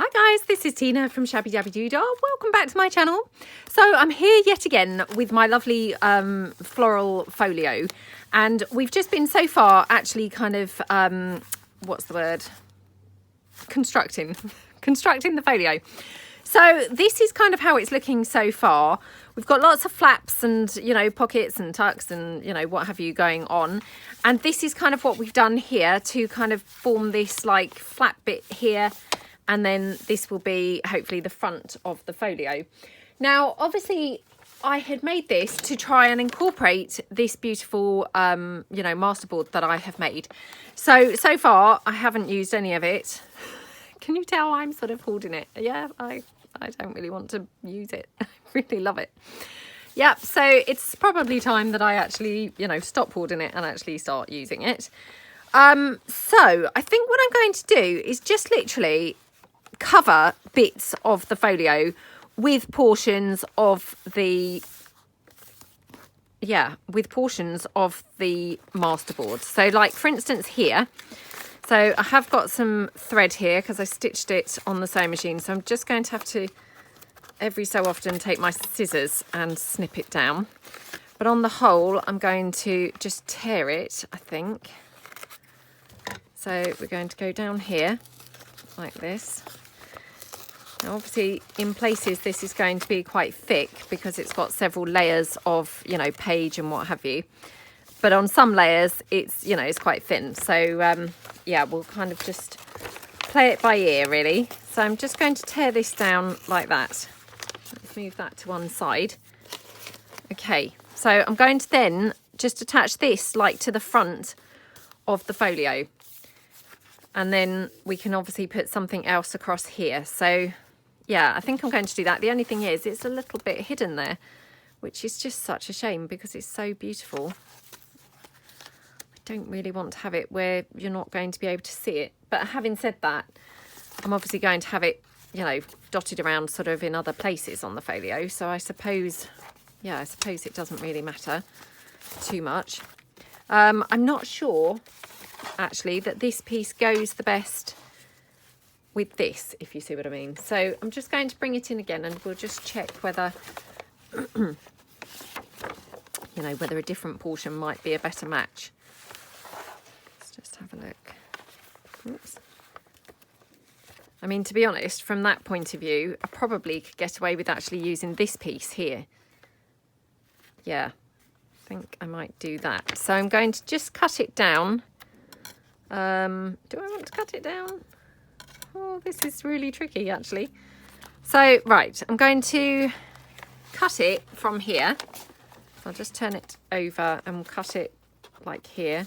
Hi guys, this is Tina from Shabbydabbydoodah. Welcome back to my channel. So I'm here yet again with my lovely floral folio, and we've just been so far actually kind of, what's the word? Constructing the folio. So this is kind of how it's looking so far. We've got lots of flaps and, you know, pockets and tucks and, you know, what have you going on. And this is kind of what we've done here to kind of form this like flat bit here. And then this will be hopefully the front of the folio. Now, obviously, I had made this to try and incorporate this beautiful, you know, masterboard that I have made. So far, I haven't used any of it. Can you tell I'm sort of holding it? Yeah, I don't really want to use it. I really love it. Yep, so it's probably time that I actually, you know, stop hoarding it and actually start using it. So I think what I'm going to do is just literally cover bits of the folio with portions of the masterboard. So like for instance here, so I have got some thread here because I stitched it on the sewing machine, so I'm just going to have to every so often take my scissors and snip it down, but on the whole I'm going to just tear it, I think. So we're going to go down here like this. Now obviously in places this is going to be quite thick because it's got several layers of, you know, page and what have you. But on some layers it's, you know, it's quite thin. So yeah, we'll kind of just play it by ear really. So I'm just going to tear this down like that. Let's move that to one side. Okay, so I'm going to then just attach this like to the front of the folio. And then we can obviously put something else across here. So yeah, I think I'm going to do that. The only thing is it's a little bit hidden there, which is just such a shame because it's so beautiful. I don't really want to have it where you're not going to be able to see it. But having said that, I'm obviously going to have it, you know, dotted around sort of in other places on the folio. So I suppose, yeah, I suppose it doesn't really matter too much. I'm not sure actually that this piece goes the best with this, if you see what I mean. So I'm just going to bring it in again and we'll just check whether you know, whether a different portion might be a better match. Let's just have a look. Oops. I mean, to be honest, from that point of view, I probably could get away with actually using this piece here. Yeah, I think I might do that. So I'm going to just cut it down. Do I want to cut it down? Oh, this is really tricky actually. So right, I'm going to cut it from here. So I'll just turn it over and we'll cut it like here.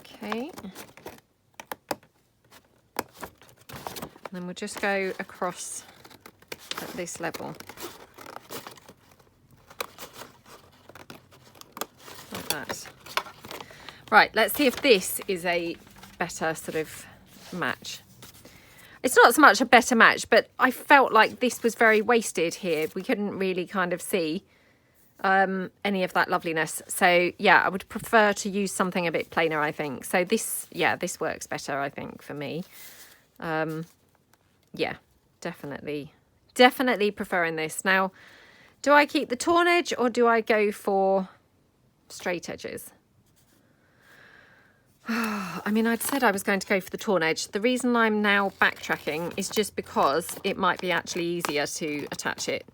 Okay. And then we'll just go across at this level. Like that. Right, let's see if this is a better sort of match. It's not so much a better match, but I felt like this was very wasted here. We couldn't really kind of see any of that loveliness. So yeah, I would prefer to use something a bit plainer, I think. So this, yeah, this works better, I think, for me. Yeah, definitely preferring this. Now, do I keep the torn edge or do I go for straight edges? I mean, I'd said I was going to go for the torn edge. The reason I'm now backtracking is just because it might be actually easier to attach it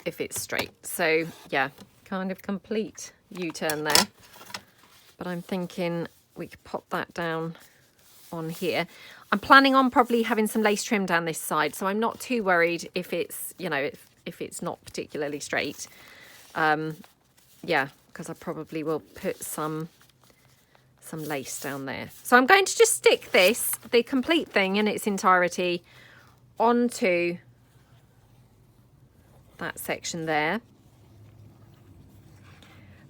if it's straight. So yeah, kind of complete U-turn there. But I'm thinking we could pop that down on here. I'm planning on probably having some lace trim down this side, so I'm not too worried if it's, you know, if it's not particularly straight. Yeah, because I probably will put some lace down there. So I'm going to just stick this, the complete thing in its entirety, onto that section there.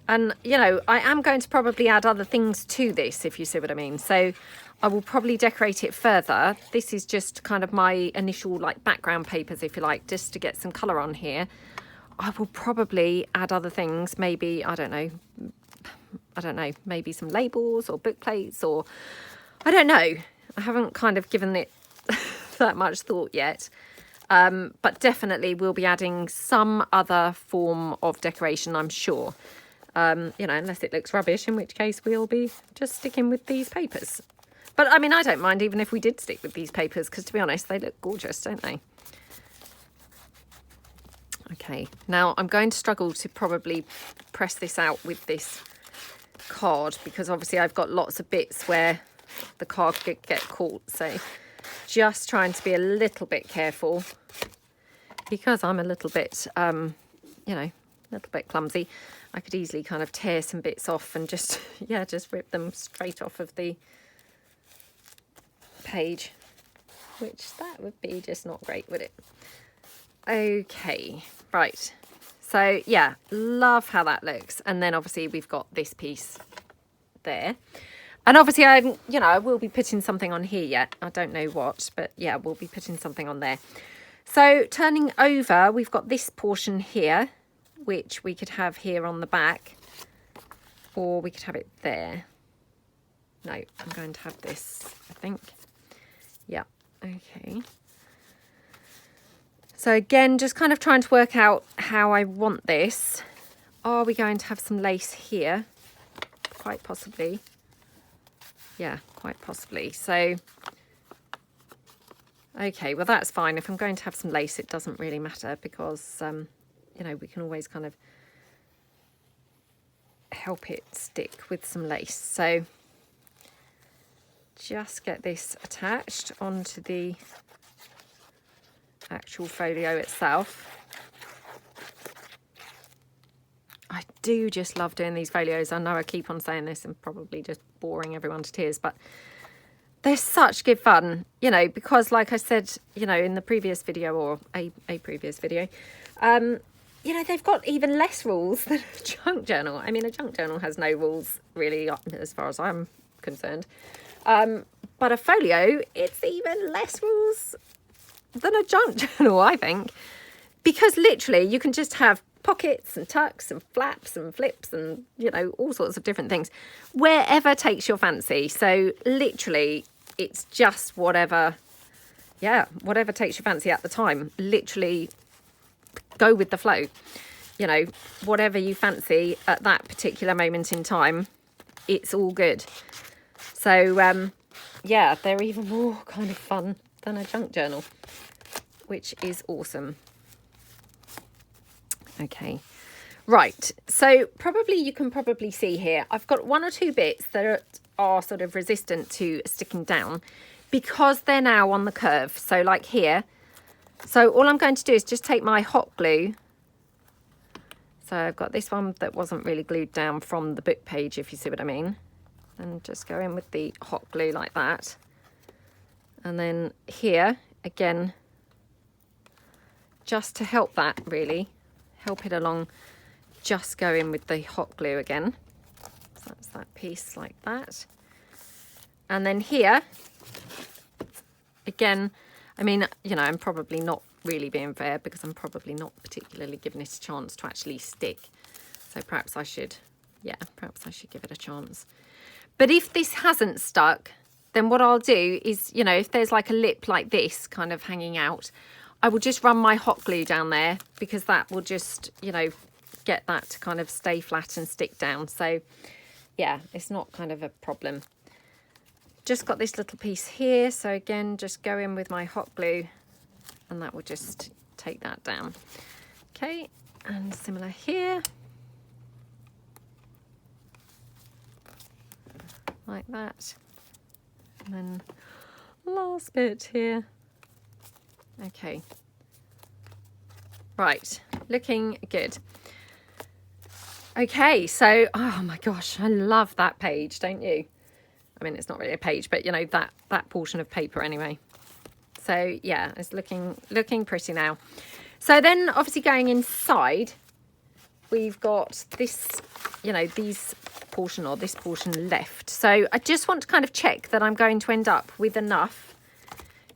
And, you know, I am going to probably add other things to this, if you see what I mean. So I will probably decorate it further. This is just kind of my initial, like, background papers, if you like, just to get some colour on here. I will probably add other things, maybe, I don't know, maybe some labels or book plates or I don't know. I haven't kind of given it that much thought yet. But definitely we'll be adding some other form of decoration, I'm sure. You know, unless it looks rubbish, in which case we'll be just sticking with these papers. But I mean, I don't mind even if we did stick with these papers, because to be honest, they look gorgeous, don't they? Okay, now I'm going to struggle to probably press this out with this card, because obviously I've got lots of bits where the card could get caught. So just trying to be a little bit careful, because I'm a little bit, you know, a little bit clumsy. I could easily kind of tear some bits off and just, yeah, just rip them straight off of the page, which that would be just not great, would it? Okay, right. So yeah, love how that looks. And then obviously we've got this piece there. And obviously you know, I will be putting something on here yet. I don't know what, but yeah, we'll be putting something on there. So turning over, we've got this portion here, which we could have here on the back, or we could have it there. No, I'm going to have this, I think. Yeah, okay. So again, just kind of trying to work out how I want this. Are we going to have some lace here? Quite possibly. Yeah, quite possibly. So, okay, well that's fine. If I'm going to have some lace, it doesn't really matter, because, you know, we can always kind of help it stick with some lace. So just get this attached onto the actual folio itself. I do just love doing these folios. I know I keep on saying this and probably just boring everyone to tears, but they're such good fun, you know, because like I said, you know, in the previous video, or a previous video, you know, they've got even less rules than a junk journal. I mean, a junk journal has no rules really, as far as I'm concerned. But a folio, it's even less rules than a junk journal, I think, because literally you can just have pockets and tucks and flaps and flips and, you know, all sorts of different things wherever takes your fancy. So literally it's just whatever, yeah, whatever takes your fancy at the time. Literally go with the flow, you know, whatever you fancy at that particular moment in time, it's all good. So yeah, they're even more kind of fun than a junk journal, which is awesome. Okay, right, so probably you can probably see here, I've got one or two bits that are sort of resistant to sticking down because they're now on the curve. So like here, so all I'm going to do is just take my hot glue. So I've got this one that wasn't really glued down from the book page, if you see what I mean, and just go in with the hot glue like that. And then here again, just to help that really, help it along, just go in with the hot glue again. So that's that piece like that. And then here, again, I mean, you know, I'm probably not really being fair because I'm probably not particularly giving it a chance to actually stick. So perhaps I should, yeah, perhaps I should give it a chance. But if this hasn't stuck, then what I'll do is, you know, if there's like a lip like this kind of hanging out, I will just run my hot glue down there, because that will just, you know, get that to kind of stay flat and stick down. So yeah, it's not kind of a problem. Just got this little piece here. So again, just go in with my hot glue and that will just take that down. Okay, and similar here. Like that. And then last bit here. Okay, right, looking good. Okay, so, oh my gosh, I love that page, don't you? I mean, it's not really a page, but you know, that portion of paper anyway. So yeah, it's looking pretty now. So then obviously going inside, we've got this, you know, this portion left. So I just want to kind of check that I'm going to end up with enough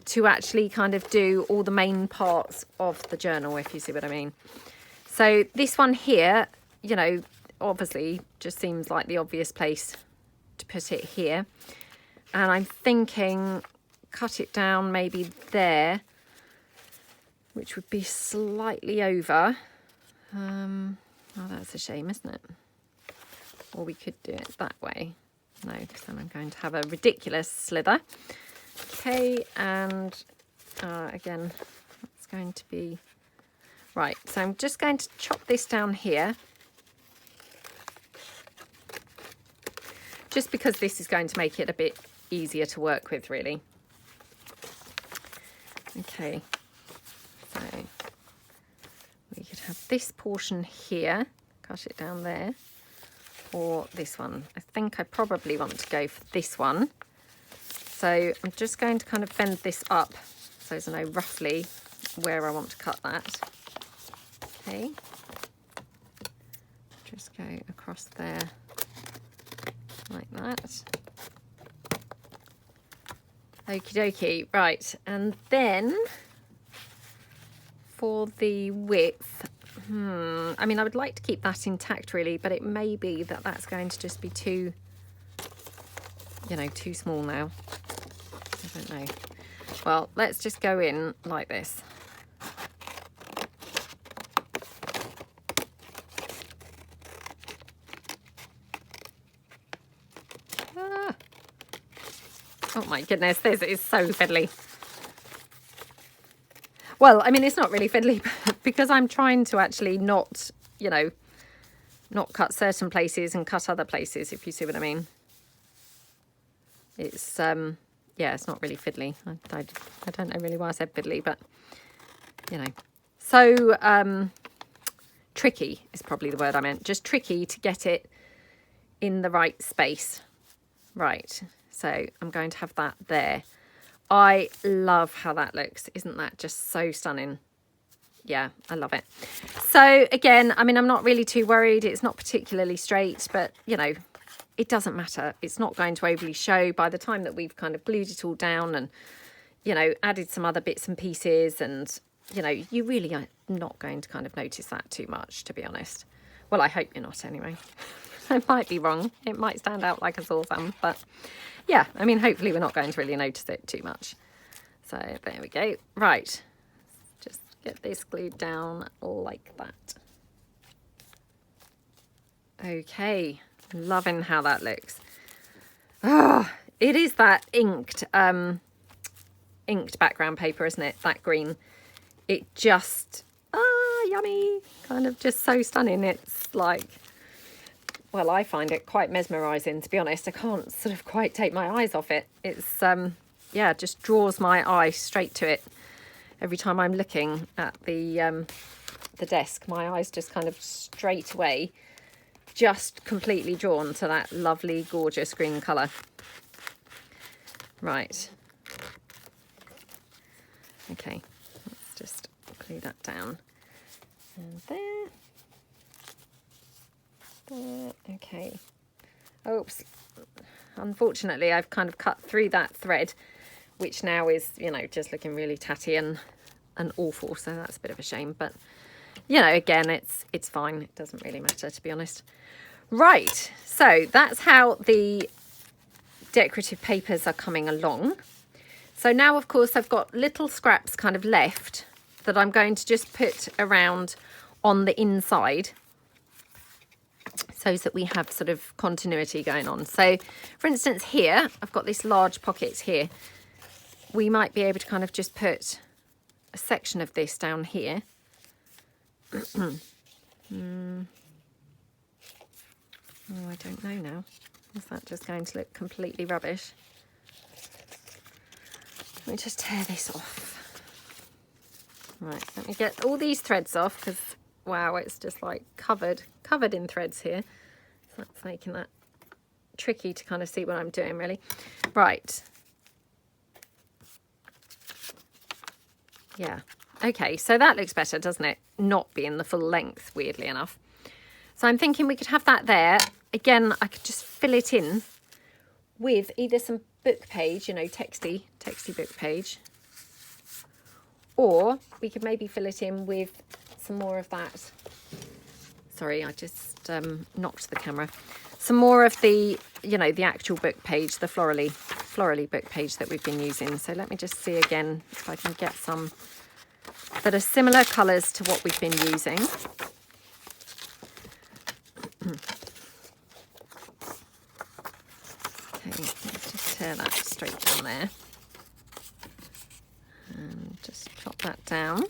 to actually kind of do all the main parts of the journal, if you see what I mean. So this one here, you know, obviously just seems like the obvious place to put it here. And I'm thinking cut it down maybe there, which would be slightly over. Oh, that's a shame, isn't it? Or we could do it that way. No, because then I'm going to have a ridiculous slither. Okay, and again, it's going to be... Right, so I'm just going to chop this down here. Just because this is going to make it a bit easier to work with, really. Okay, so we could have this portion here, cut it down there, or this one. I think I probably want to go for this one. So I'm just going to kind of bend this up so as I know roughly where I want to cut that. Okay, just go across there like that. Okie dokie, right, and then for the width, I mean, I would like to keep that intact really, but it may be that that's going to just be too, you know, too small now. I don't know. Well, let's just go in like this. Oh my goodness, this is so fiddly. Well, I mean, it's not really fiddly because I'm trying to actually not, you know, not cut certain places and cut other places, if you see what I mean. It's, yeah, it's not really fiddly. I don't know really why I said fiddly, but, you know. So, tricky is probably the word I meant. Just tricky to get it in the right space. Right. So I'm going to have that there. I love how that looks. Isn't that just so stunning? Yeah, I love it. So again, I mean, I'm not really too worried. It's not particularly straight, but you know, it doesn't matter. It's not going to overly show by the time that we've kind of glued it all down and, you know, added some other bits and pieces. And, you know, you really are not going to kind of notice that too much, to be honest. Well, I hope you're not anyway. I might be wrong. It might stand out like a sore thumb, but yeah, I mean, hopefully we're not going to really notice it too much. So there we go. Right, just get this glued down like that. Okay, loving how that looks. Ah, oh, it is that inked background paper, isn't it? That green. It just, yummy. Kind of just so stunning. It's like, well, I find it quite mesmerising, to be honest. I can't sort of quite take my eyes off it. It's, yeah, it just draws my eye straight to it. Every time I'm looking at the desk, my eyes just kind of straight away, just completely drawn to that lovely, gorgeous green colour. Right. Okay, let's just glue that down. And there. Okay. Oops. Unfortunately, I've kind of cut through that thread, which now is, you know, just looking really tatty and awful. So that's a bit of a shame. But, you know, again, it's fine. It doesn't really matter, to be honest. Right. So that's how the decorative papers are coming along. So now, of course, I've got little scraps kind of left that I'm going to just put around on the inside, so that we have sort of continuity going on. So for instance here, I've got this large pocket here. We might be able to kind of just put a section of this down here. Oh, I don't know now. Is that just going to look completely rubbish? Let me just tear this off. Right, let me get all these threads off because wow, it's just like covered in threads here. So that's making that tricky to kind of see what I'm doing, really. Right. Yeah. Okay, so that looks better, doesn't it? Not being the full length, weirdly enough. So I'm thinking we could have that there. Again, I could just fill it in with either some book page, you know, texty book page. Or we could maybe fill it in with some more of that. Sorry, I just knocked the camera. Some more of the, you know, the actual book page, the florally florally book page that we've been using. So let me just see again if I can get some that are similar colours to what we've been using. Okay, let's just tear that straight down there. And just drop that down.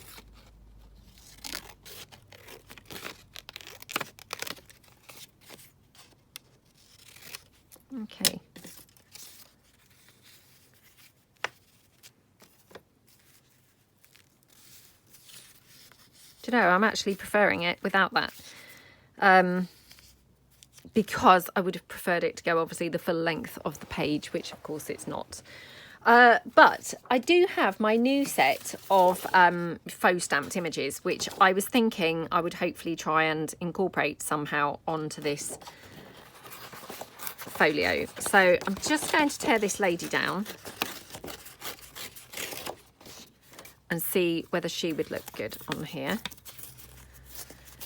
Okay. Do you know, I'm actually preferring it without that. Because I would have preferred it to go obviously the full length of the page, which of course it's not. But I do have my new set of faux stamped images, which I was thinking I would hopefully try and incorporate somehow onto this folio. So I'm just going to tear this lady down and see whether she would look good on here.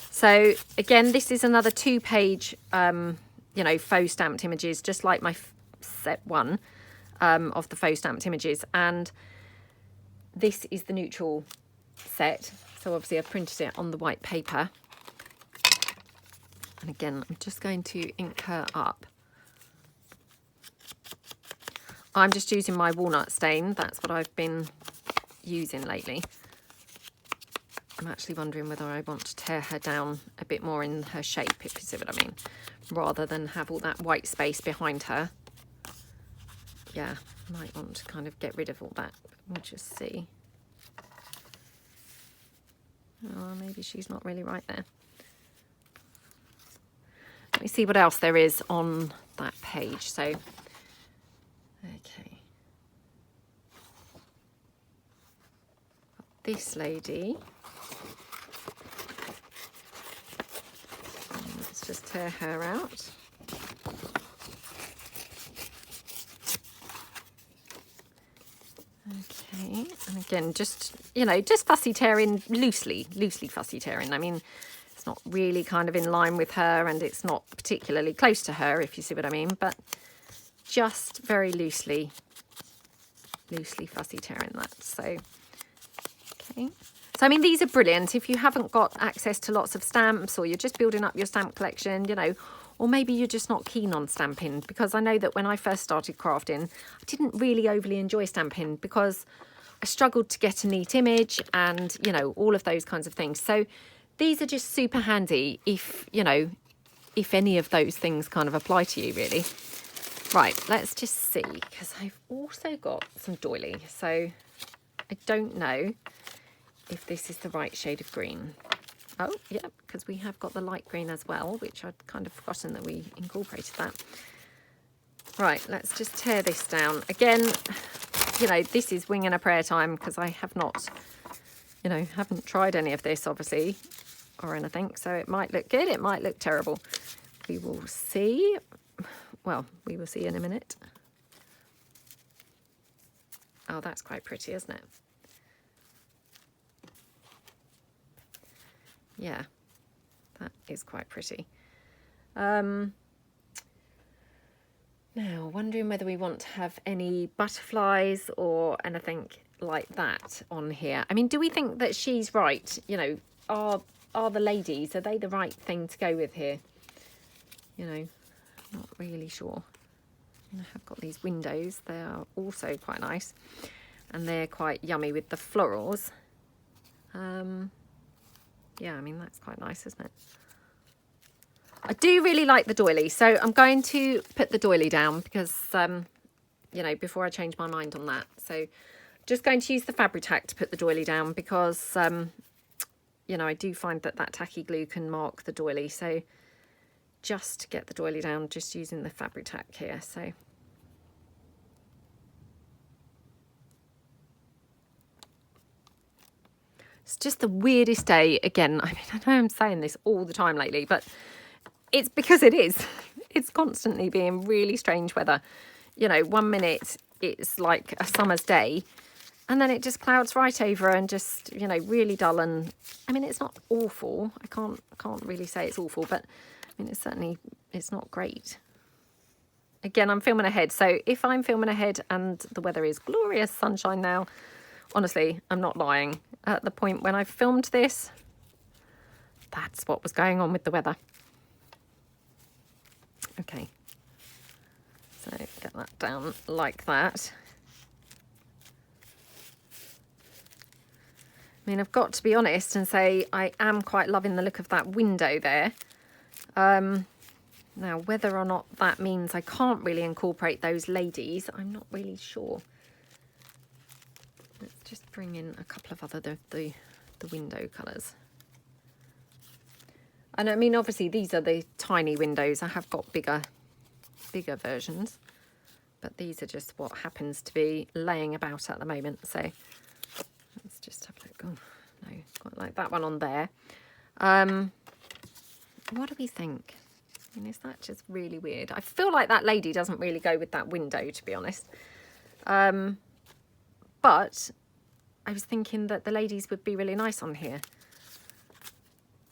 So again, this is another 2-page, you know, faux stamped images, just like my set 1 of the faux stamped images. And this is the neutral set. So obviously I've printed it on the white paper. And again, I'm just going to ink her up. I'm just using my walnut stain. That's what I've been using lately. I'm actually wondering whether I want to tear her down a bit more in her shape, if you see what I mean, rather than have all that white space behind her. Yeah, I might want to kind of get rid of all that. We'll just see. Oh, maybe she's not really right there. Let me see what else there is on that page. So, okay. This lady. Let's just tear her out. Okay, and again, just, you know, just fussy tearing, loosely fussy tearing. I mean, it's not really kind of in line with her, and it's not particularly close to her, if you see what I mean, but just very loosely fussy tearing that. So, okay. So, I mean, these are brilliant if you haven't got access to lots of stamps, or you're just building up your stamp collection, you know, or maybe you're just not keen on stamping, because I know that when I first started crafting, I didn't really overly enjoy stamping because I struggled to get a neat image and, you know, all of those kinds of things. So these are just super handy if, you know, if any of those things kind of apply to you, really. Right, let's just see, because I've also got some doily. So I don't know if this is the right shade of green. Oh, yeah, because we have got the light green as well, which I'd kind of forgotten that we incorporated that. Right, let's just tear this down. Again, you know, this is wing and a prayer time, because I have not, you know, haven't tried any of this, obviously, or anything. So it might look good, it might look terrible. We will see. Well, we will see in a minute. Oh, that's quite pretty, isn't it? Yeah, that is quite pretty. Now, wondering whether we want to have any butterflies or anything like that on here. I mean, do we think that she's right? You know, are the ladies, are they the right thing to go with here? You know, not really sure. And I have got these windows. They are also quite nice. And they're quite yummy with the florals. Yeah, I mean, that's quite nice, isn't it? I do really like the doily, so I'm going to put the doily down because, you know, before I change my mind on that. So just going to use the Fabri-Tac to put the doily down because, you know, I do find that that tacky glue can mark the doily. So just to get the doily down, just using the Fabri-Tac here. So it's just the weirdest day. Again, I mean, I know I'm saying this all the time lately, but it's because it is. It's constantly being really strange weather. You know, 1 minute it's like a summer's day, and then it just clouds right over and just, you know, really dull. And I mean, it's not awful. I can't really say it's awful, but I mean, it's not great. Again, I'm filming ahead. So if I'm filming ahead and the weather is glorious sunshine now, honestly, I'm not lying. At the point when I filmed this, that's what was going on with the weather. Okay. So get that down like that. I mean, I've got to be honest and say I am quite loving the look of that window there. Now, whether or not that means I can't really incorporate those ladies, I'm not really sure. Let's just bring in a couple of other the window colours. And I mean, obviously, these are the tiny windows. I have got bigger versions, but these are just what happens to be laying about at the moment. So let's just have a look. Oh, no, quite like that one on there. What do we think? I mean, is that just really weird? I feel like that lady doesn't really go with that window, to be honest. But I was thinking that the ladies would be really nice on here.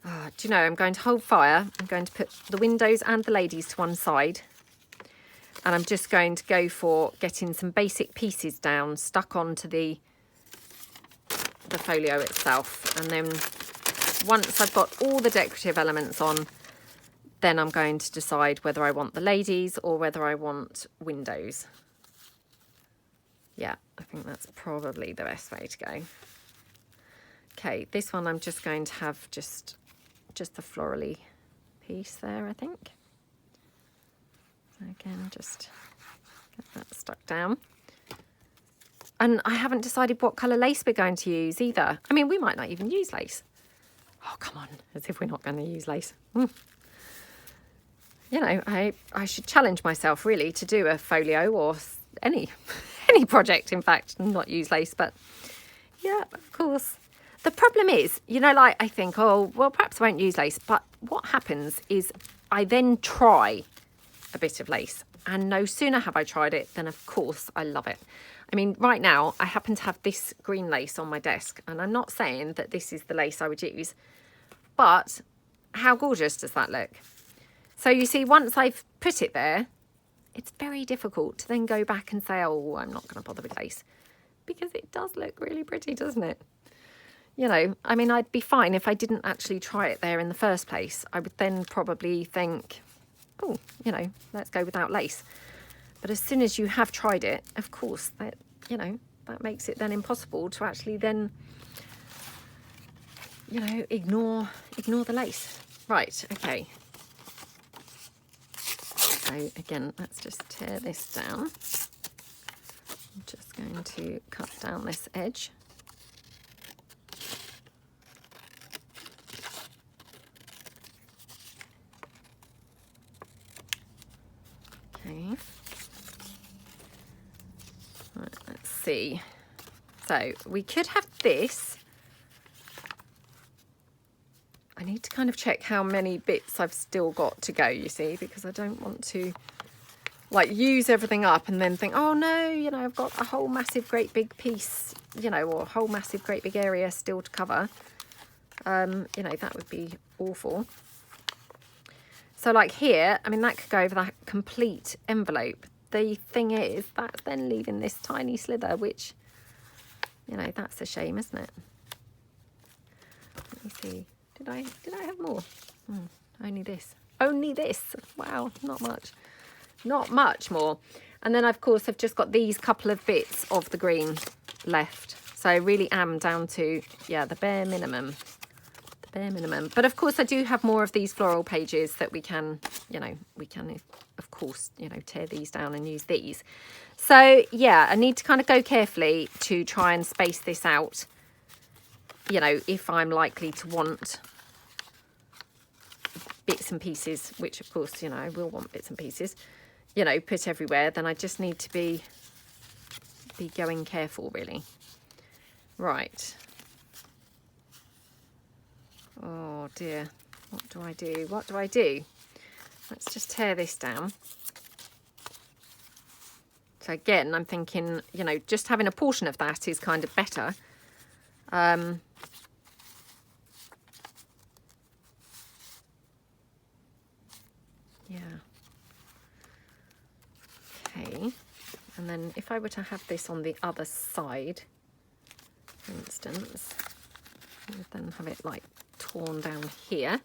Oh, do you know, I'm going to hold fire. I'm going to put the windows and the ladies to one side. And I'm just going to go for getting some basic pieces down, stuck onto the folio itself. And then once I've got all the decorative elements on, then I'm going to decide whether I want the ladies or whether I want windows. Yeah, I think that's probably the best way to go. Okay, this one I'm just going to have just the florally piece there, I think. Again, just get that stuck down. And I haven't decided what colour lace we're going to use either. I mean, we might not even use lace. Oh, come on, as if we're not going to use lace. You know, I should challenge myself really to do a folio or any project, in fact, and not use lace. But yeah, of course. The problem is, you know, like I think, oh, well, perhaps I won't use lace. But what happens is I then try a bit of lace. And no sooner have I tried it than, of course, I love it. I mean, right now, I happen to have this green lace on my desk. And I'm not saying that this is the lace I would use. But how gorgeous does that look? So you see, once I've put it there, it's very difficult to then go back and say, oh, I'm not going to bother with lace. Because it does look really pretty, doesn't it? You know, I mean, I'd be fine if I didn't actually try it there in the first place. I would then probably think, oh, you know, let's go without lace. But as soon as you have tried it, of course, that, you know, that makes it then impossible to actually then, you know, ignore the lace. Right, okay. So again, let's just tear this down. I'm just going to cut down this edge. Okay. Right, let's see. So we could have this. I need to kind of check how many bits I've still got to go, you see, because I don't want to like use everything up and then think, oh no, you know, I've got a whole massive great big piece, you know, or a whole massive great big area still to cover. You know, that would be awful. So like here, I mean, that could go over that complete envelope. The thing is, that's then leaving this tiny slither, which, you know, that's a shame, isn't it? Let me see. Did I have more? Only this. Only this. Wow, not much. Not much more. And then, of course, I've just got these couple of bits of the green left. So I really am down to, yeah, the bare minimum. The bare minimum. But, of course, I do have more of these floral pages that we can, you know, of course, you know, tear these down and use these. So, yeah, I need to kind of go carefully to try and space this out. You know, if I'm likely to want bits and pieces, which of course, you know, I will want bits and pieces, you know, put everywhere, then I just need to be going careful, really. Right. Oh dear, what do I do? What do I do? Let's just tear this down. So again, I'm thinking, you know, just having a portion of that is kind of better. Yeah. Okay, and then if I were to have this on the other side, for instance, I would then have it like torn down here.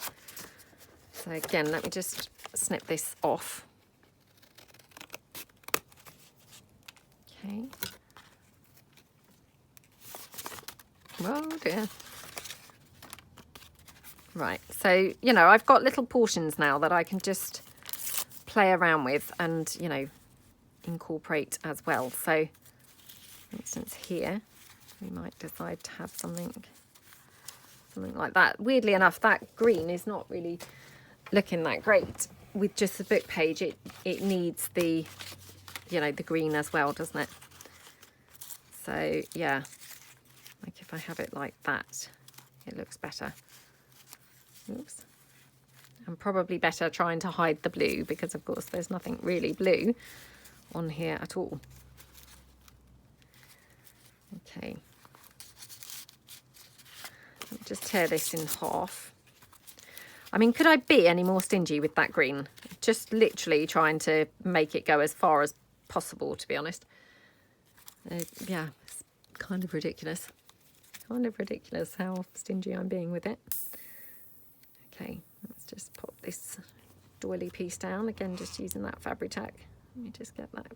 So again, let me just snip this off. Okay. Oh dear. Right, so, you know, I've got little portions now that I can just play around with and, you know, incorporate as well. So, for instance, here, we might decide to have something like that. Weirdly enough, that green is not really looking that great with just the book page. It needs the, you know, the green as well, doesn't it? So, yeah, like if I have it like that, it looks better. Oops. And probably better trying to hide the blue because, of course, there's nothing really blue on here at all. Okay. Let me just tear this in half. I mean, could I be any more stingy with that green? Just literally trying to make it go as far as possible, to be honest. Yeah, it's kind of ridiculous. Kind of ridiculous how stingy I'm being with it. Okay, let's just pop this doily piece down. Again, just using that Fabri-Tac. Let me just get that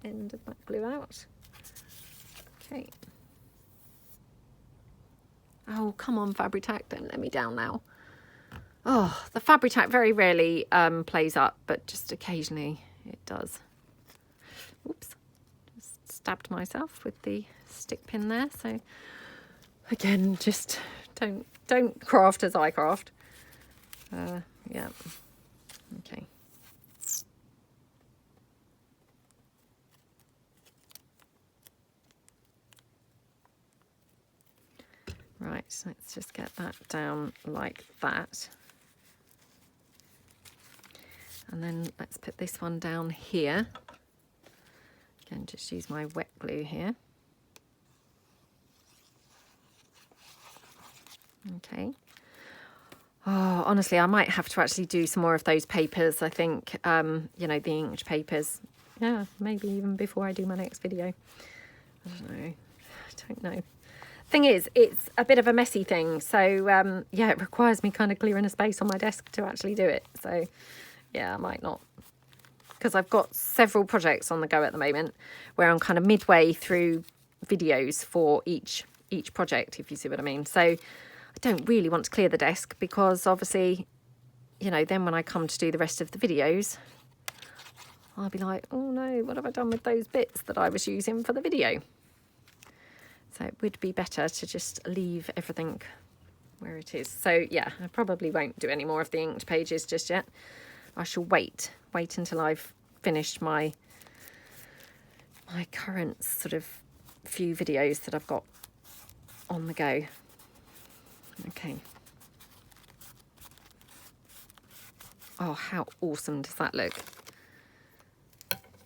end of that glue out. Okay. Oh, come on, Fabri-Tac, don't let me down now. Oh, the Fabri-Tac very rarely plays up, but just occasionally it does. Oops, just stabbed myself with the stick pin there. So again, just don't craft as I craft. Yeah, okay. Right, so let's just get that down like that. And then let's put this one down here. Again, just use my wet glue here. Okay. Oh, honestly, I might have to actually do some more of those papers. I think, you know, the inked papers. Yeah, maybe even before I do my next video. I don't know. I don't know. Thing is, it's a bit of a messy thing. So, yeah, it requires me kind of clearing a space on my desk to actually do it. So, yeah, I might not. Because I've got several projects on the go at the moment where I'm kind of midway through videos for each project, if you see what I mean. So I don't really want to clear the desk because obviously, you know, then when I come to do the rest of the videos, I'll be like, oh no, what have I done with those bits that I was using for the video? So it would be better to just leave everything where it is. So yeah, I probably won't do any more of the inked pages just yet. I shall wait until I've finished my current sort of few videos that I've got on the go. Okay. Oh, how awesome does that look?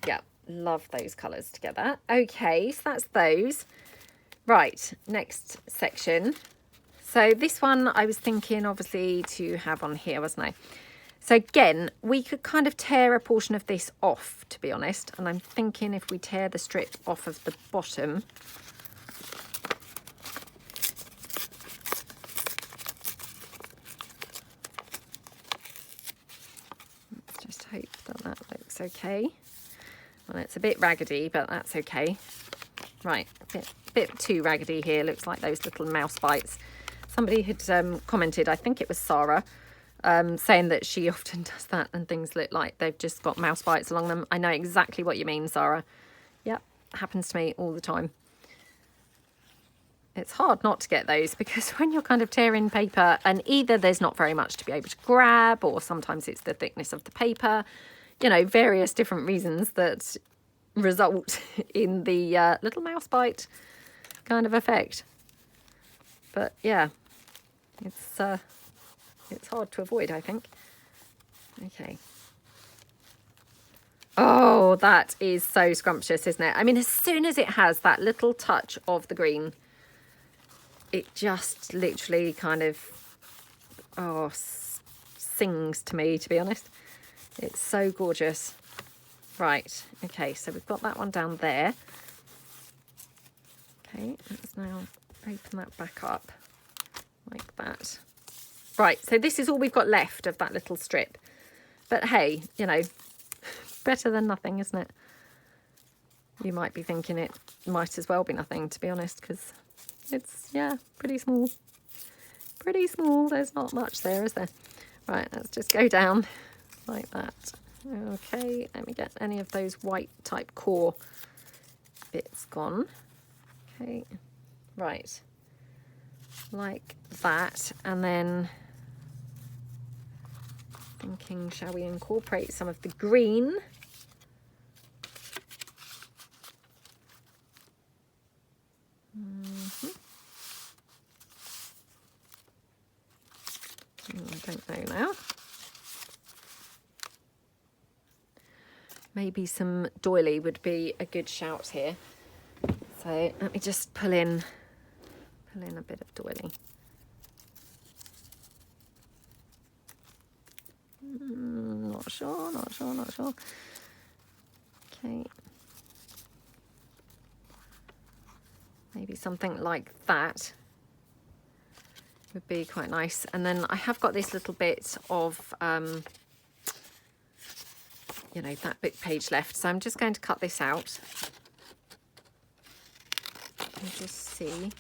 Yeah, love those colours together. Okay, so that's those. Right, next section. So this one I was thinking obviously to have on here, wasn't I? So again, we could kind of tear a portion of this off, to be honest. And I'm thinking if we tear the strip off of the bottom, let's just hope that that looks okay. Well, it's a bit raggedy, but that's okay. Right, a bit too raggedy here. Looks like those little mouse bites. Somebody had commented, I think it was Sarah, saying that she often does that and things look like they've just got mouse bites along them. I know exactly what you mean, Sarah. Yep, happens to me all the time. It's hard not to get those because when you're kind of tearing paper and either there's not very much to be able to grab or sometimes it's the thickness of the paper, you know, various different reasons that result in the little mouse bite kind of effect. But yeah, it's hard to avoid, I think. Okay. Oh, that is so scrumptious, isn't it? I mean, as soon as it has that little touch of the green, it just literally kind of, oh, sings to me, to be honest. It's so gorgeous. Right, okay, so we've got that one down there. Okay, let's now open that back up like that. Right, so this is all we've got left of that little strip. But hey, you know, better than nothing, isn't it? You might be thinking it might as well be nothing, to be honest, because it's, yeah, pretty small. Pretty small. There's not much there, is there? Right, let's just go down like that. Okay, let me get any of those white type core bits gone. Okay, right. Like that. And then thinking, shall we incorporate some of the green? I don't know now. Maybe some doily would be a good shout here. So let me just pull in a bit of doily. Not sure. Okay. Maybe something like that would be quite nice. And then I have got this little bit of, you know, that book page left. So I'm just going to cut this out. And just see.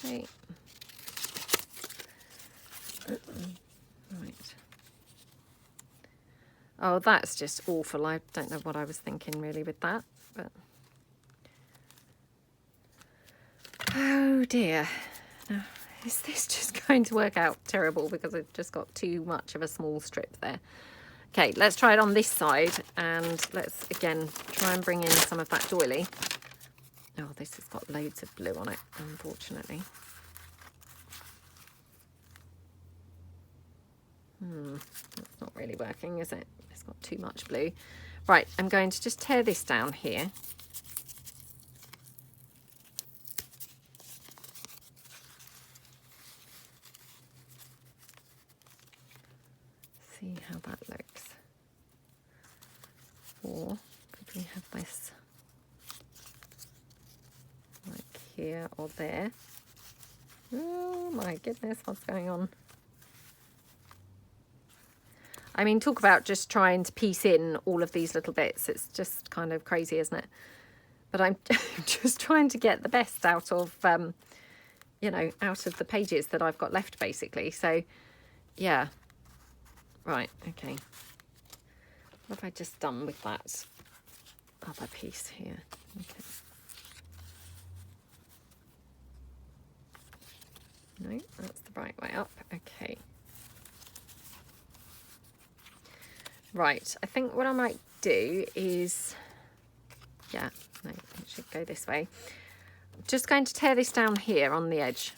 Okay. Right. Oh, that's just awful. I don't know what I was thinking really with that, but oh dear. Now, is this just going to work out terrible because I've just got too much of a small strip there? Okay, let's try it on this side, and let's again try and bring in some of that doily. Oh, this has got loads of blue on it, unfortunately. That's not really working, is it? It's got too much blue. Right, I'm going to just tear this down here. See how that looks. Or could we have this like here or there? Oh my goodness, what's going on? I mean, talk about just trying to piece in all of these little bits. It's just kind of crazy, isn't it? But I'm just trying to get the best out of, you know, out of the pages that I've got left, basically. So, yeah. Right, okay. What have I just done with that other piece here? Okay. No, that's the right way up. Okay. Right, I think what I might do is, yeah, no, it should go this way. I'm just going to tear this down here on the edge.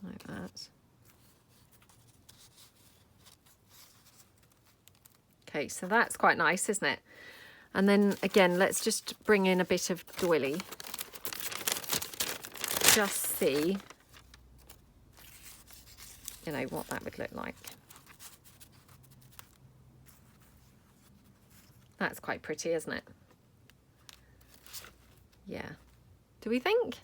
Like that. Okay, so that's quite nice, isn't it? And then again, let's just bring in a bit of doily. Just see, you know, what that would look like. That's quite pretty, isn't it? Yeah. Do we think?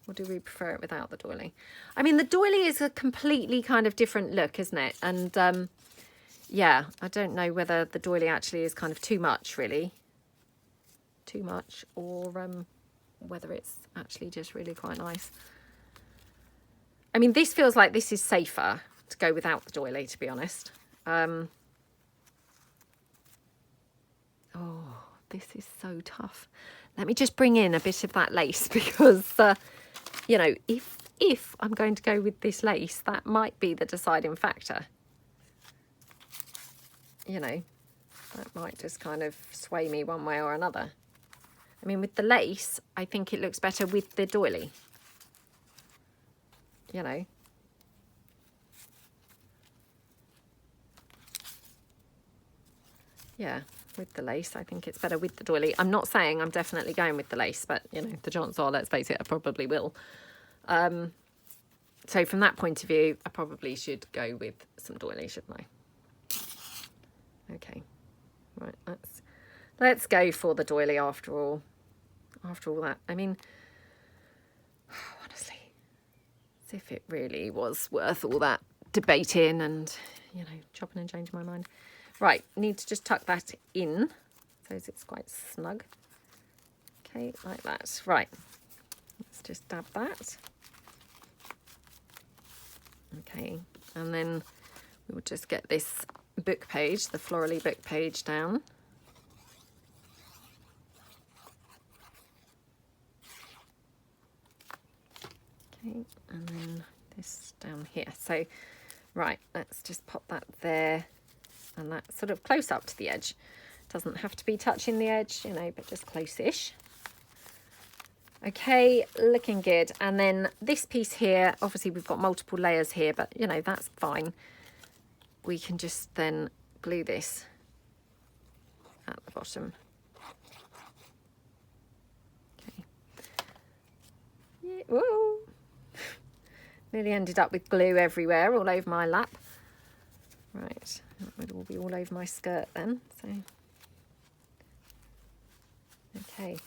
Or do we prefer it without the doily? I mean, the doily is a completely kind of different look, isn't it? And yeah, I don't know whether the doily actually is kind of too much, really. Too much, or whether it's actually just really quite nice. I mean, this feels like this is safer to go without the doily, to be honest. Oh, this is so tough. Let me just bring in a bit of that lace because, you know, if I'm going to go with this lace, that might be the deciding factor. You know, that might just kind of sway me one way or another. I mean, with the lace, I think it looks better with the doily. You know. Yeah, with the lace. I think it's better with the doily. I'm not saying I'm definitely going with the lace, but you know, the chances are, let's face it, I probably will. So from that point of view, I probably should go with some doily, shouldn't I? Okay, right, let's go for the doily after all. After all that, I mean, honestly, as if it really was worth all that debating and, you know, chopping and changing my mind. Right, need to just tuck that in so it's quite snug. Okay, like that. Right, let's just dab that. Okay, and then we will just get this book page, the florally book page, down. Okay, and then this down here. So, right, let's just pop that there, and that's sort of close up to the edge. Doesn't have to be touching the edge, you know, but just close-ish. Okay, looking good. And then this piece here, obviously we've got multiple layers here, but you know, that's fine. We can just then glue this at the bottom. Okay. Yeah, whoa. Nearly ended up with glue everywhere, all over my lap. Right, that would all be all over my skirt then, so. Okay.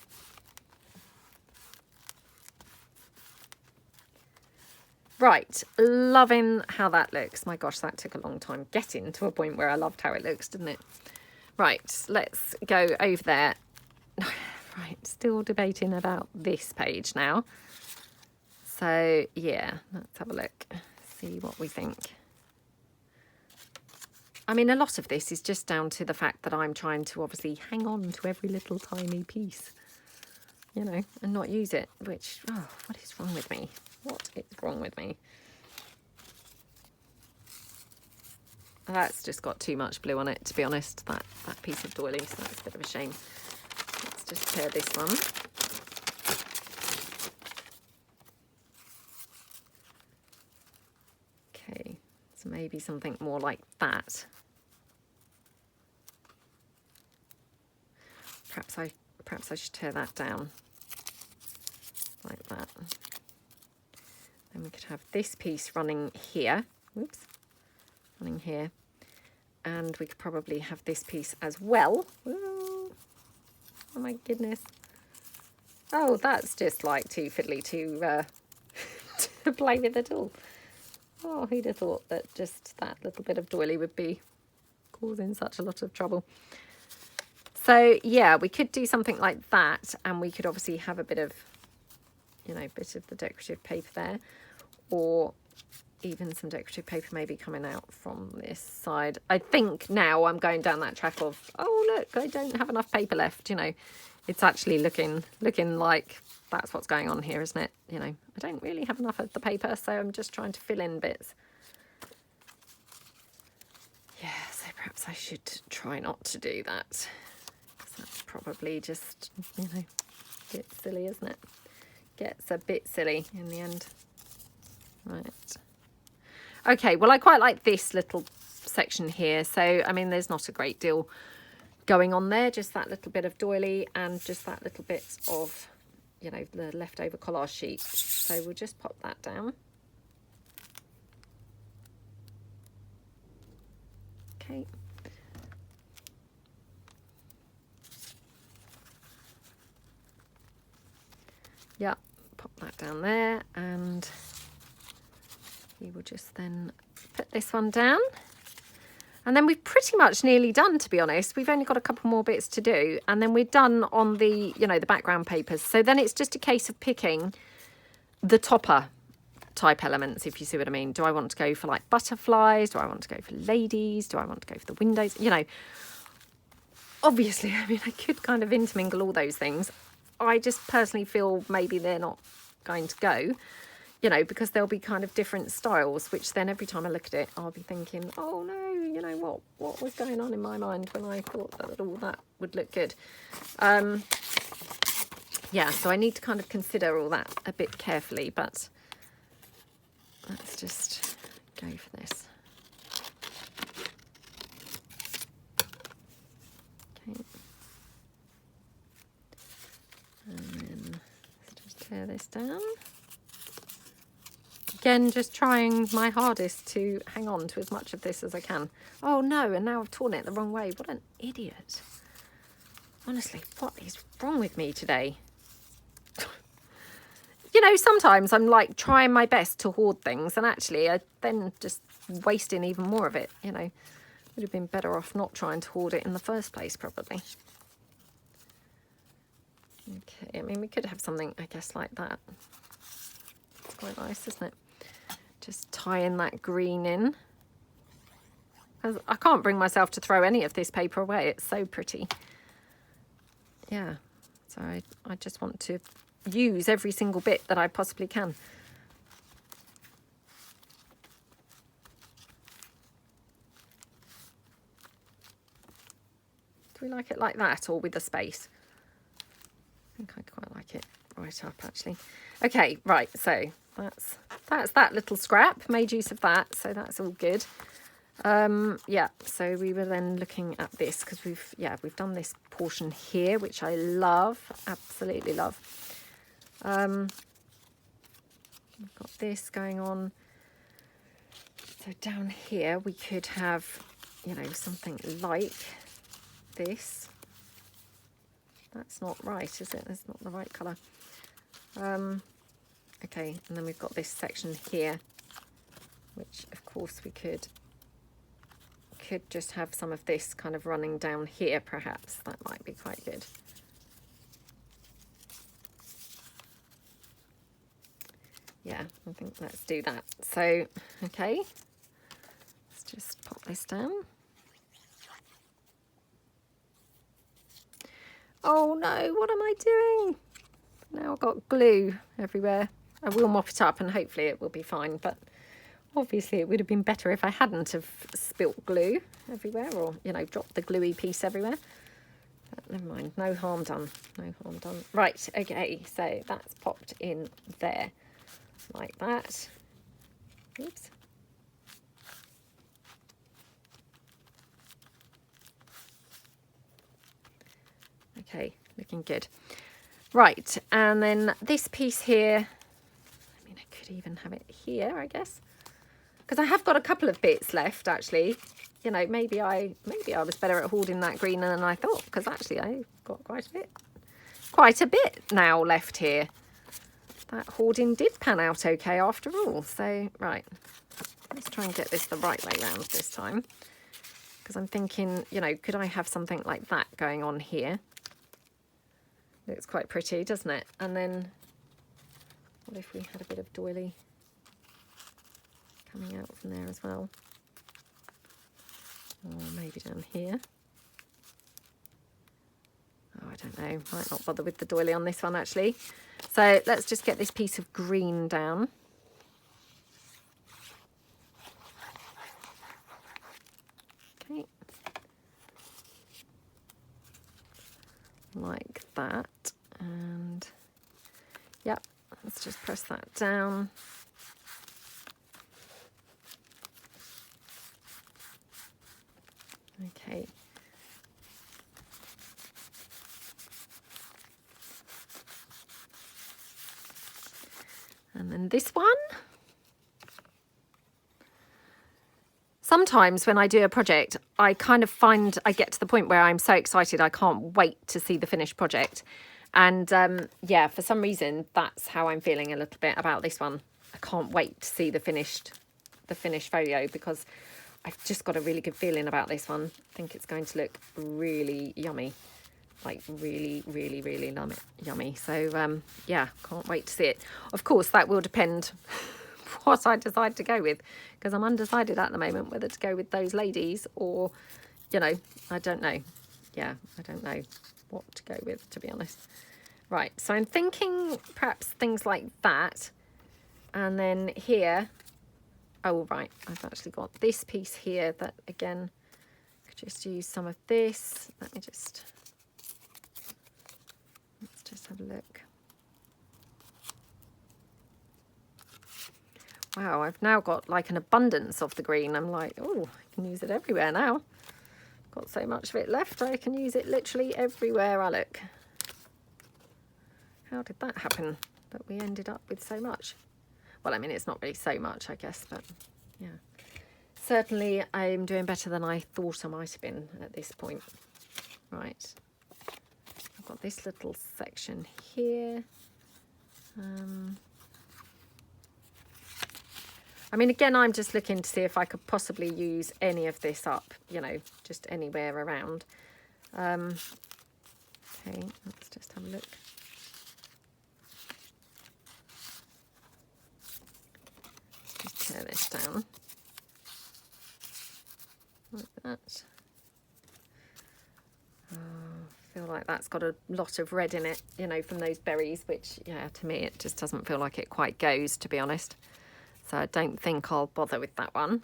Right, loving how that looks. My gosh, that took a long time getting to a point where I loved how it looks, didn't it? Right, let's go over there. Right, still debating about this page now. So, yeah, let's have a look, see what we think. I mean, a lot of this is just down to the fact that I'm trying to obviously hang on to every little tiny piece, you know, and not use it, which, oh, what is wrong with me? What is wrong with me? That's just got too much blue on it, to be honest, that piece of doily, so that's a bit of a shame. Let's just tear this one. Okay, so maybe something more like that. Perhaps I should tear that down like that. Then we could have this piece running here. Whoops, running here, and we could probably have this piece as well. Ooh. Oh my goodness! Oh, that's just like too fiddly to to play with at all. Oh, who'd have thought that just that little bit of doily would be causing such a lot of trouble. So yeah, we could do something like that, and we could obviously have a bit of, you know, bit of the decorative paper there, or even some decorative paper maybe coming out from this side. I think now I'm going down that track of, oh look, I don't have enough paper left, you know. It's actually looking like that's what's going on here, isn't it? You know, I don't really have enough of the paper, so I'm just trying to fill in bits. Yeah, so perhaps I should try not to do that, because that's probably just, you know, a bit silly, isn't it? Gets a bit silly in the end. Right. Okay, well, I quite like this little section here. So, I mean, there's not a great deal going on there. Just that little bit of doily and just that little bit of, you know, the leftover collage sheet. So we'll just pop that down. Okay. Yeah, pop that down there, and we will just then put this one down. And then we've pretty much nearly done, to be honest. We've only got a couple more bits to do, and then we're done on the, you know, the background papers. So then it's just a case of picking the topper type elements, if you see what I mean. Do I want to go for like butterflies? Do I want to go for ladies? Do I want to go for the windows? You know, obviously, I mean, I could kind of intermingle all those things. I just personally feel maybe they're not going to go, you know, because there'll be kind of different styles, which then every time I look at it, I'll be thinking, oh no, you know, what was going on in my mind when I thought that all that would look good. Yeah, so I need to kind of consider all that a bit carefully, but let's just go for this. Okay. this down. Again, just trying my hardest to hang on to as much of this as I can. Oh no, and now I've torn it the wrong way. What an idiot. Honestly, what is wrong with me today? You know, sometimes I'm like trying my best to hoard things and actually I then just wasting even more of it, you know. Would have been better off not trying to hoard it in the first place, probably. Okay, I mean, we could have something, I guess, like that. It's quite nice, isn't it? Just tying that green in. I can't bring myself to throw any of this paper away. It's so pretty. Yeah, so I just want to use every single bit that I possibly can. Do we like it like that or with a space? I think I'd quite like it right up, actually. Okay, right, so that's that little scrap. Made use of that, so that's all good. Yeah, so we were then looking at this because we've done this portion here, which I love, absolutely love. We've got this going on. So down here we could have, you know, something like this. That's not right, is it? That's not the right colour. Okay, and then we've got this section here, which of course we could just have some of this kind of running down here, perhaps. That might be quite good. Yeah, I think let's do that. So, okay, let's just pop this down. Oh no, what am I doing? Now I've got glue everywhere. I will mop it up and hopefully it will be fine, but obviously it would have been better if I hadn't have spilt glue everywhere or, you know, dropped the gluey piece everywhere. But never mind, no harm done, no harm done. Right, okay, so that's popped in there like that. Oops. Okay, looking good. Right, and then this piece here, I mean, I could even have it here, I guess. Because I have got a couple of bits left, actually. You know, maybe I was better at hoarding that green than I thought, because actually I've got quite a bit now left here. That hoarding did pan out okay after all. So, right, let's try and get this the right way round this time. Because I'm thinking, you know, could I have something like that going on here? Looks quite pretty, doesn't it? And then, what if we had a bit of doily coming out from there as well? Or maybe down here. Oh, I don't know. Might not bother with the doily on this one, actually. So let's just get this piece of green down. Okay. Like that. And, yep, let's just press that down. Okay. And then this one. Sometimes when I do a project, I kind of find I get to the point where I'm so excited I can't wait to see the finished project. And yeah, for some reason, that's how I'm feeling a little bit about this one. I can't wait to see the finished folio because I've just got a really good feeling about this one. I think it's going to look really yummy. Like really, really, really yummy. So yeah, can't wait to see it. Of course, that will depend what I decide to go with, because I'm undecided at the moment whether to go with those ladies or, you know, I don't know. Yeah, I don't know what to go with, to be honest. Right, so I'm thinking perhaps things like that. And then here, oh right, I've actually got this piece here that again, could just use some of this. Let me just, let's just have a look. Wow, I've now got like an abundance of the green. I'm like, oh, I can use it everywhere now. Got so much of it left, I can use it literally everywhere I look. How did that happen? but we ended up with so much. Well, I mean, it's not really so much, I guess, but yeah. Certainly, I'm doing better than I thought I might have been at this point. Right. I've got this little section here. I mean, again, I'm just looking to see if I could possibly use any of this up, you know, just anywhere around. Okay, let's just have a look. Just tear this down. Like that. Oh, I feel like that's got a lot of red in it, you know, from those berries, which, yeah, to me, it just doesn't feel like it quite goes, to be honest. So I don't think I'll bother with that one.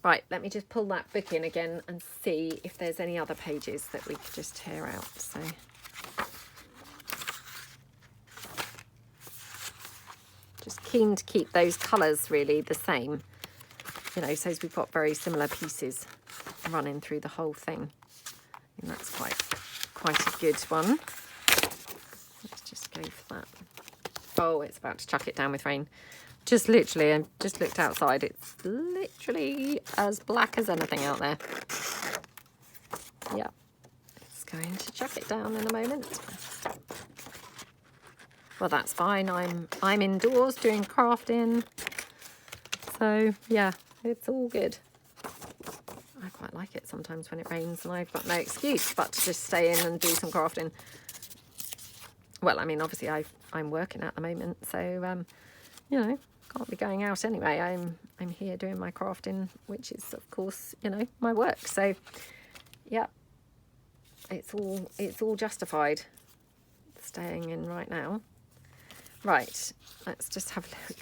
Right, let me just pull that book in again and see if there's any other pages that we could just tear out. So just keen to keep those colours really the same, you know, so we've got very similar pieces running through the whole thing. And that's quite a good one. Let's just go for that. Oh, it's about to chuck it down with rain. Just literally, I just looked outside. It's literally as black as anything out there. Yeah, it's going to chuck it down in a moment. Well, that's fine. I'm indoors doing crafting. So yeah, it's all good. I quite like it sometimes when it rains and I've got no excuse but to just stay in and do some crafting. Well, I mean, obviously I'm working at the moment, so you know, can't be going out anyway. I'm here doing my crafting, which is of course, you know, my work. So yeah, it's all justified staying in right now. Right, let's just have a look.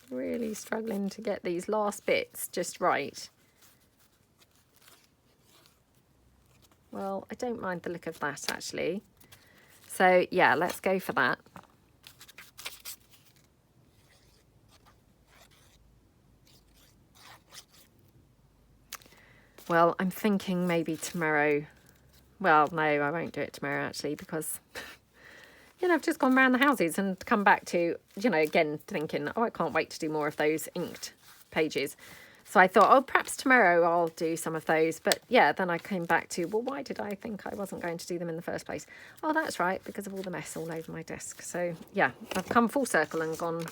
Really struggling to get these last bits just right. Well, I don't mind the look of that actually. So yeah, let's go for that. Well, I'm thinking maybe tomorrow. Well, no, I won't do it tomorrow actually, because you know, I've just gone around the houses and come back to, you know, again thinking, oh, I can't wait to do more of those inked pages. So I thought, oh, perhaps tomorrow I'll do some of those. But yeah, then I came back to, well, why did I think I wasn't going to do them in the first place? Oh, that's right, because of all the mess all over my desk. So yeah, I've come full circle and gone,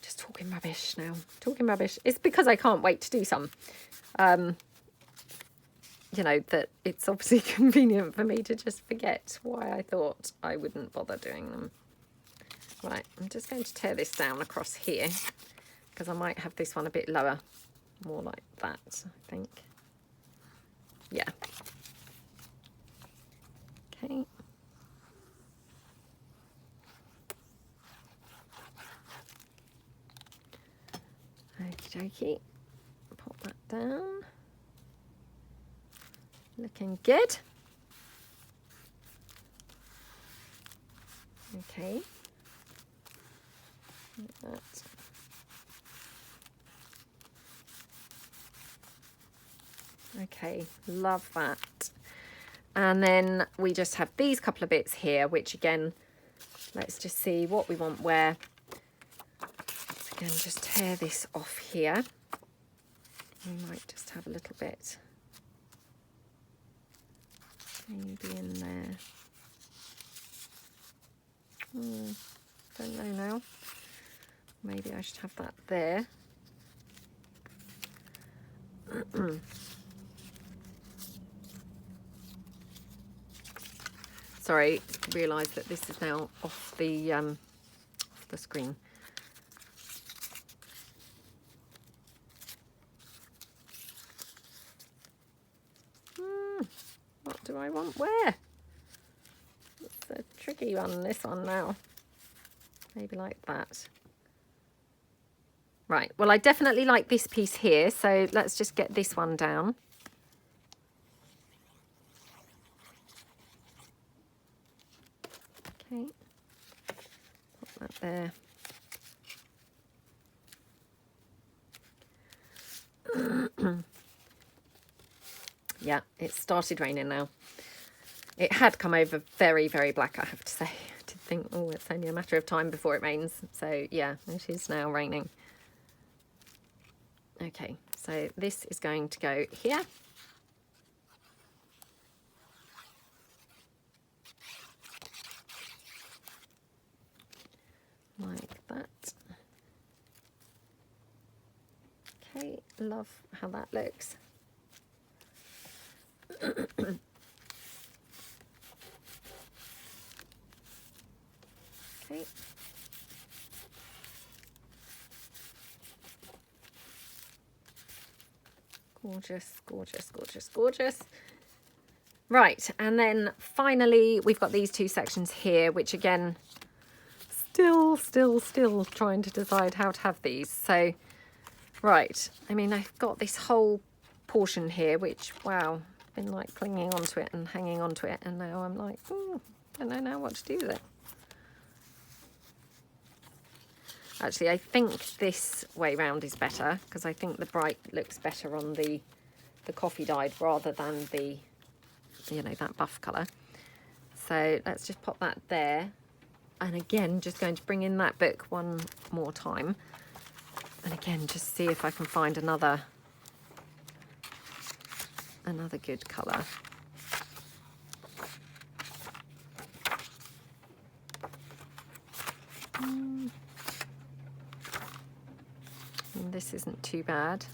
just talking rubbish now. Talking rubbish. It's because I can't wait to do some. You know, that it's obviously convenient for me to just forget why I thought I wouldn't bother doing them. Right, I'm just going to tear this down across here, because I might have this one a bit lower, more like that, I think. Yeah. Okay. Okie dokie. Pop that down. Looking good. Okay. Like that. Okay, love that. And then we just have these couple of bits here, which again, let's just see what we want where. So again, just tear this off here. We might just have a little bit maybe in there. Don't know now. Maybe I should have that there. Sorry, realised that this is now off the screen. What do I want where? It's a tricky one, this one now. Maybe like that. Right, well, I definitely like this piece here, so let's just get this one down. Okay, put that there. Yeah, it started raining now. It had come over very, very black, I have to say. I did think, oh, it's only a matter of time before it rains. So yeah, it is now raining. Okay, so this is going to go here. Like that. Okay, love how that looks. Okay. Gorgeous, gorgeous, gorgeous, gorgeous. Right, and then finally we've got these two sections here, which again, still trying to decide how to have these. So, right, I mean, I've got this whole portion here, which, wow, I've been like clinging onto it and hanging onto it, and now I'm like, I don't know now what to do with it. Actually, I think this way round is better, because I think the bright looks better on the coffee dyed rather than the, you know, that buff colour. So let's just pop that there. And again, just going to bring in that book one more time. And again, just see if I can find another good colour. And this isn't too bad.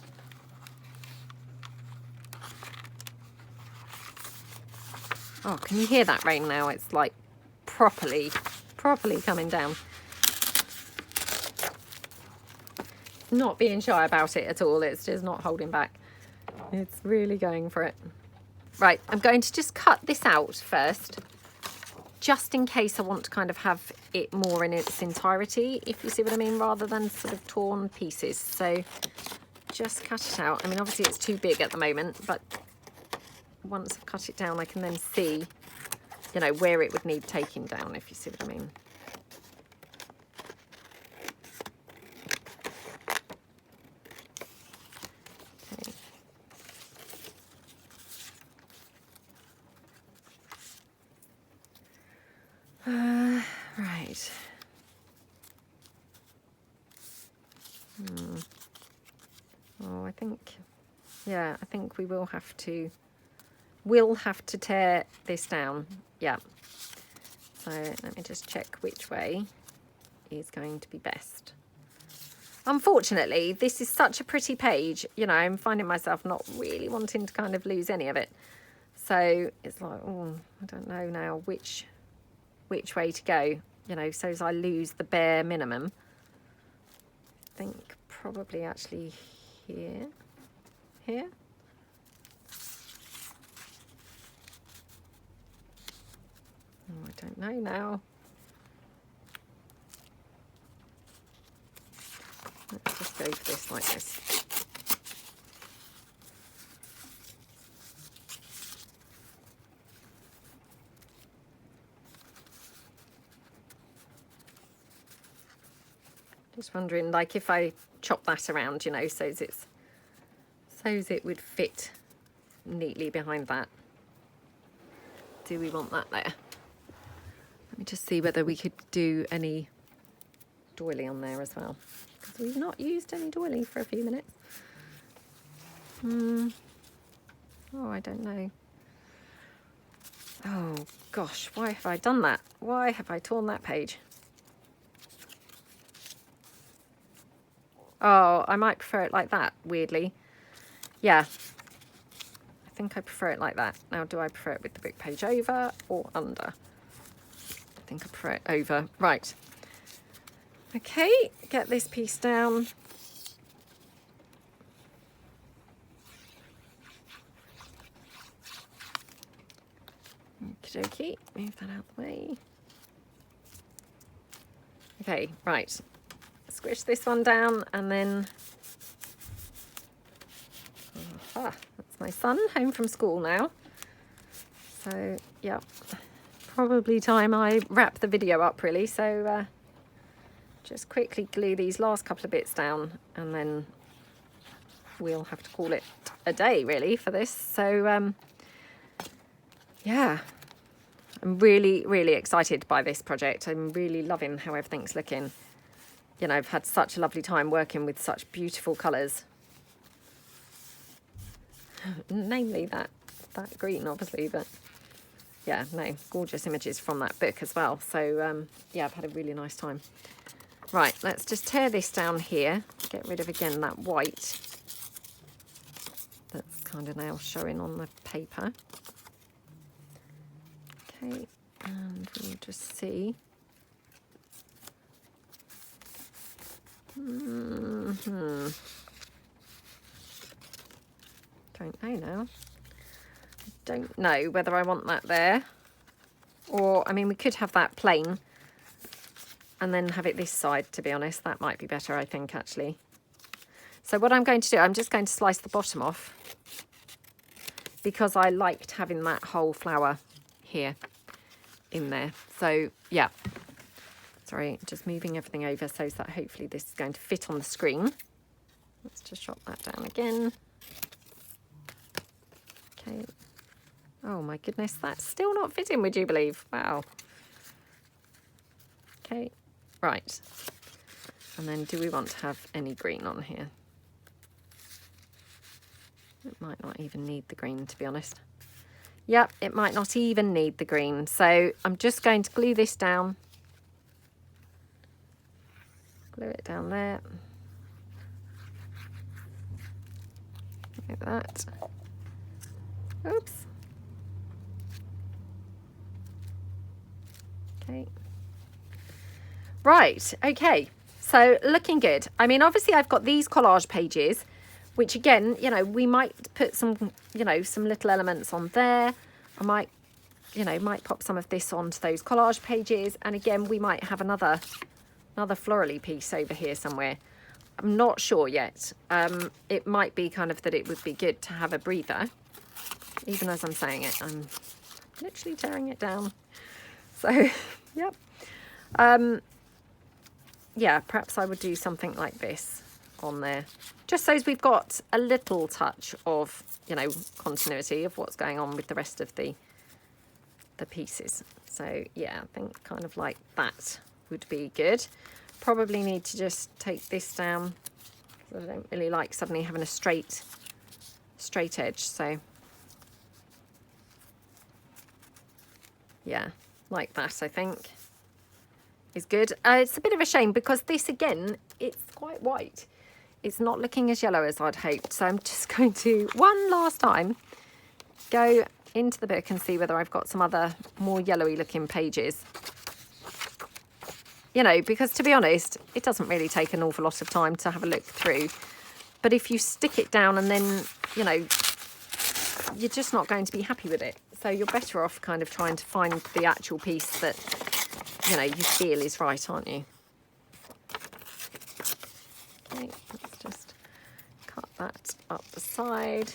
Oh, can you hear that rain now? It's like properly coming down. Not being shy about it at all. It's just not holding back. It's really going for it. Right, I'm going to just cut this out first, just in case I want to kind of have it more in its entirety, if you see what I mean, rather than sort of torn pieces. So just cut it out. I mean, obviously it's too big at the moment, but once I've cut it down, I can then see, you know, where it would need taking down, if you see what I mean. Okay. Right. Oh, I think, yeah, I think we'll have to tear this down. Yeah. So let me just check which way is going to be best. Unfortunately, this is such a pretty page, you know, I'm finding myself not really wanting to kind of lose any of it. So it's like, oh, I don't know now which way to go, you know, so as I lose the bare minimum. I think probably actually here. Oh, I don't know now. Let's just go for this like this. Just wondering, like, if I chop that around, you know, so it would fit neatly behind that. Do we want that there? Let me just see whether we could do any doily on there as well, because we've not used any doily for a few minutes. Oh, I don't know. Oh gosh, why have I done that? Why have I torn that page? Oh, I might prefer it like that, weirdly. Yeah, I think I prefer it like that. Now, do I prefer it with the book page over or under? I think I prefer it over. Right. Okay, get this piece down. Okie dokie, move that out of the way. Okay, right. Squish this one down and then... that's my son home from school now. So, yeah, probably time I wrap the video up really. So just quickly glue these last couple of bits down and then we'll have to call it a day really for this. So, yeah, I'm really, really excited by this project. I'm really loving how everything's looking. You know, I've had such a lovely time working with such beautiful colours. Namely that green, obviously, but yeah, no, gorgeous images from that book as well. So yeah, I've had a really nice time. Right, let's just tear this down here. Get rid of, again, that white that's kind of now showing on the paper. Okay, and we'll just see. Don't know now. Don't know whether I want that there, or I mean, we could have that plain and then have it this side, to be honest. That might be better, I think, actually. So what I'm going to do, I'm just going to slice the bottom off because I liked having that whole flower here in there. So yeah, sorry, just moving everything over so that hopefully this is going to fit on the screen. Let's just drop that down again. Okay. Oh my goodness, that's still not fitting, would you believe? Wow. Okay, right. And then do we want to have any green on here? It might not even need the green, to be honest. Yep, it might not even need the green. So I'm just going to glue this down. Glue it down there. Like that. Oops. Okay. Right, okay. So looking good. I mean, obviously I've got these collage pages, which again, you know, we might put some, you know, some little elements on there. I might, you know, might pop some of this onto those collage pages. And again, we might have another florally piece over here somewhere. I'm not sure yet. It might be kind of that it would be good to have a breather. Even as I'm saying it, I'm literally tearing it down. So, yep. Yeah, perhaps I would do something like this on there. Just so as we've got a little touch of, you know, continuity of what's going on with the rest of the pieces. So, yeah, I think kind of like that would be good. Probably need to just take this down. I don't really like suddenly having a straight edge. So, yeah, like that, I think is good. It's a bit of a shame because this, again, it's quite white. It's not looking as yellow as I'd hoped. So I'm just going to, one last time, go into the book and see whether I've got some other more yellowy looking pages. You know, because to be honest, it doesn't really take an awful lot of time to have a look through. But if you stick it down and then, you know, you're just not going to be happy with it. So you're better off kind of trying to find the actual piece that, you know, you feel is right, aren't you? Okay, let's just cut that up the side.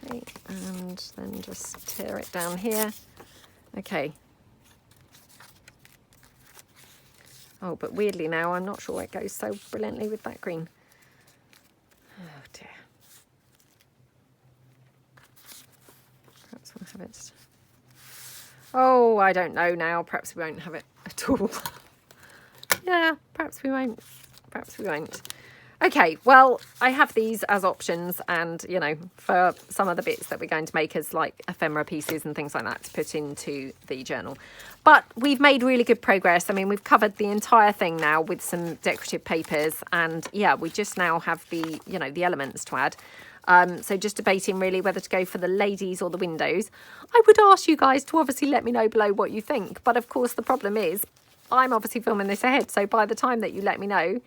Okay, and then just tear it down here. Okay. Oh, but weirdly now, I'm not sure it goes so brilliantly with that green. Oh dear. Perhaps we'll have it. Oh, I don't know now. Perhaps we won't have it at all. Yeah, perhaps we won't. Perhaps we won't. Okay, well, I have these as options and, you know, for some of the bits that we're going to make as like ephemera pieces and things like that to put into the journal. But we've made really good progress. I mean, we've covered the entire thing now with some decorative papers and yeah, we just now have the, you know, the elements to add. So just debating really whether to go for the ladies or the windows. I would ask you guys to obviously let me know below what you think. But of course, the problem is I'm obviously filming this ahead. So by the time that you let me know,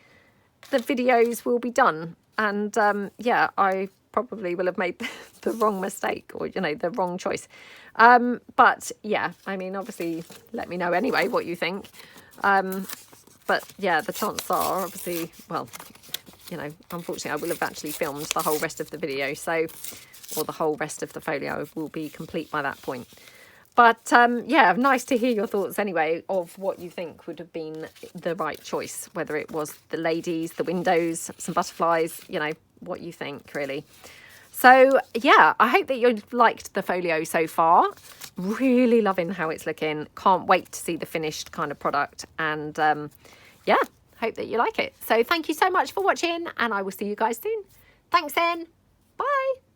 the videos will be done. And yeah, I probably will have made the wrong mistake or, you know, the wrong choice. But yeah, I mean, obviously let me know anyway what you think. But yeah, the chances are obviously, well, you know, unfortunately I will have actually filmed the whole rest of the video. So, or the whole rest of the folio will be complete by that point. But yeah, nice to hear your thoughts anyway of what you think would have been the right choice, whether it was the ladies, the windows, some butterflies, you know, what you think really. So yeah, I hope that you've liked the folio so far. Really loving how it's looking. Can't wait to see the finished kind of product. And yeah, hope that you like it. So thank you so much for watching, and I will see you guys soon. Thanks then. Bye.